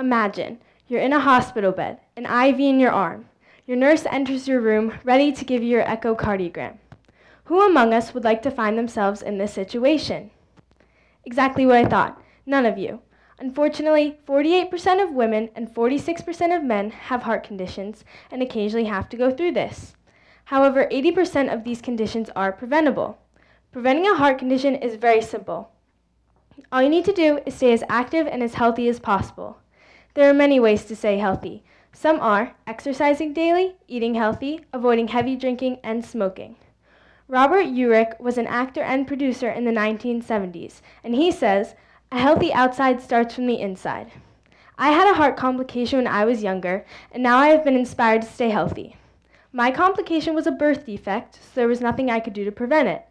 Imagine you're in a hospital bed, an IV in your arm. Your nurse enters your room, ready to give you your echocardiogram. Who among us would like to find themselves in this situation? Exactly what I thought. None of you. Unfortunately, 48% of women and 46% of men have heart conditions and occasionally have to go through this. However, 80% of these conditions are preventable. Preventing a heart condition is very simple. All you need to do is stay as active and as healthy as possible. There are many ways to stay healthy. Some are exercising daily, eating healthy, avoiding heavy drinking, and smoking. Robert Urich was an actor and producer in the 1970s, and he says, "A healthy outside starts from the inside." I had a heart complication when I was younger, and now I have been inspired to stay healthy. My complication was a birth defect, so there was nothing I could do to prevent it.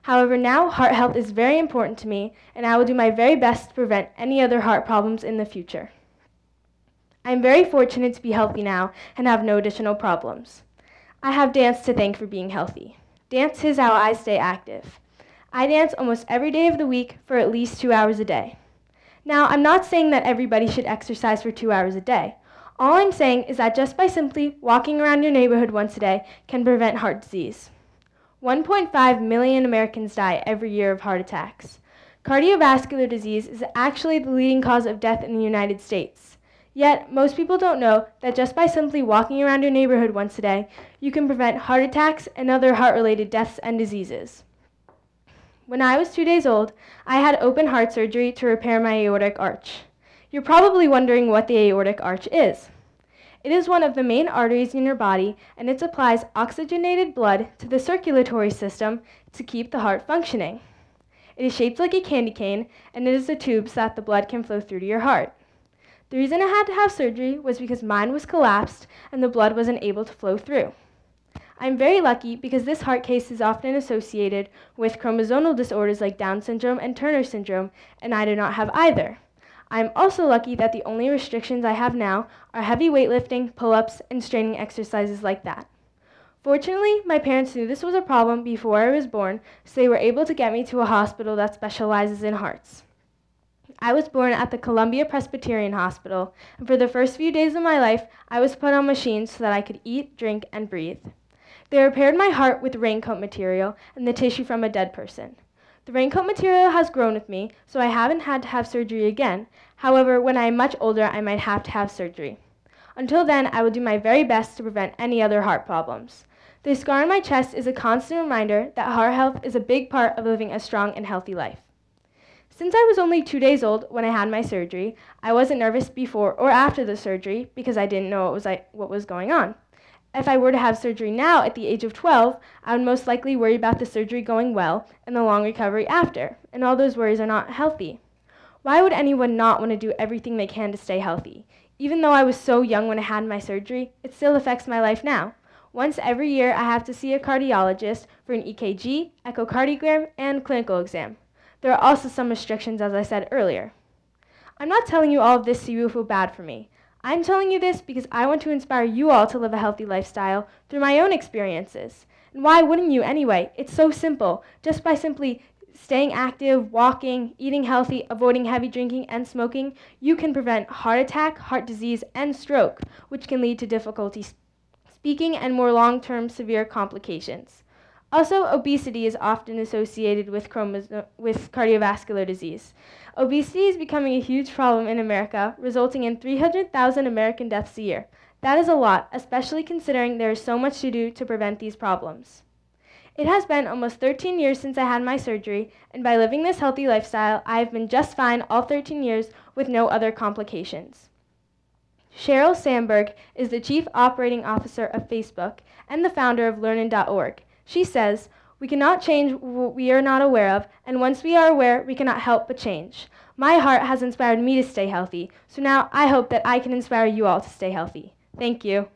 However, now heart health is very important to me, and I will do my very best to prevent any other heart problems in the future. I am very fortunate to be healthy now and have no additional problems. I have dance to thank for being healthy. Dance is how I stay active. I dance almost every day of the week for at least 2 hours a day. Now, I'm not saying that everybody should exercise for 2 hours a day. All I'm saying is that just by simply walking around your neighborhood once a day can prevent heart disease. 1.5 million Americans die every year of heart attacks. Cardiovascular disease is actually the leading cause of death in the United States. Yet, most people don't know that just by simply walking around your neighborhood once a day, you can prevent heart attacks and other heart-related deaths and diseases. When I was 2 days old, I had open heart surgery to repair my aortic arch. You're probably wondering what the aortic arch is. It is one of the main arteries in your body, and it supplies oxygenated blood to the circulatory system to keep the heart functioning. It is shaped like a candy cane, and it is a tube so that the blood can flow through to your heart. The reason I had to have surgery was because mine was collapsed and the blood wasn't able to flow through. I'm very lucky because this heart case is often associated with chromosomal disorders like Down syndrome and Turner syndrome, and I do not have either. I'm also lucky that the only restrictions I have now are heavy weightlifting, pull-ups, and straining exercises like that. Fortunately, my parents knew this was a problem before I was born, so they were able to get me to a hospital that specializes in hearts. I was born at the Columbia Presbyterian Hospital, and for the first few days of my life, I was put on machines so that I could eat, drink, and breathe. They repaired my heart with raincoat material and the tissue from a dead person. The raincoat material has grown with me, so I haven't had to have surgery again. However, when I am much older, I might have to have surgery. Until then, I will do my very best to prevent any other heart problems. The scar on my chest is a constant reminder that heart health is a big part of living a strong and healthy life. Since I was only 2 days old when I had my surgery, I wasn't nervous before or after the surgery because I didn't know what was going on. If I were to have surgery now at the age of 12, I would most likely worry about the surgery going well and the long recovery after, and all those worries are not healthy. Why would anyone not want to do everything they can to stay healthy? Even though I was so young when I had my surgery, it still affects my life now. Once every year, I have to see a cardiologist for an EKG, echocardiogram, and clinical exam. There are also some restrictions, as I said earlier. I'm not telling you all of this so you will feel bad for me. I'm telling you this because I want to inspire you all to live a healthy lifestyle through my own experiences. And why wouldn't you anyway? It's so simple. Just by simply staying active, walking, eating healthy, avoiding heavy drinking and smoking, you can prevent heart attack, heart disease, and stroke, which can lead to difficulty speaking and more long-term severe complications. Also, obesity is often associated with cardiovascular disease. Obesity is becoming a huge problem in America, resulting in 300,000 American deaths a year. That is a lot, especially considering there is so much to do to prevent these problems. It has been almost 13 years since I had my surgery, and by living this healthy lifestyle, I have been just fine all 13 years with no other complications. Sheryl Sandberg is the Chief Operating Officer of Facebook and the founder of Learnin.org. She says, "We cannot change what we are not aware of, and once we are aware, we cannot help but change. My heart has inspired me to stay healthy, so now I hope that I can inspire you all to stay healthy." Thank you.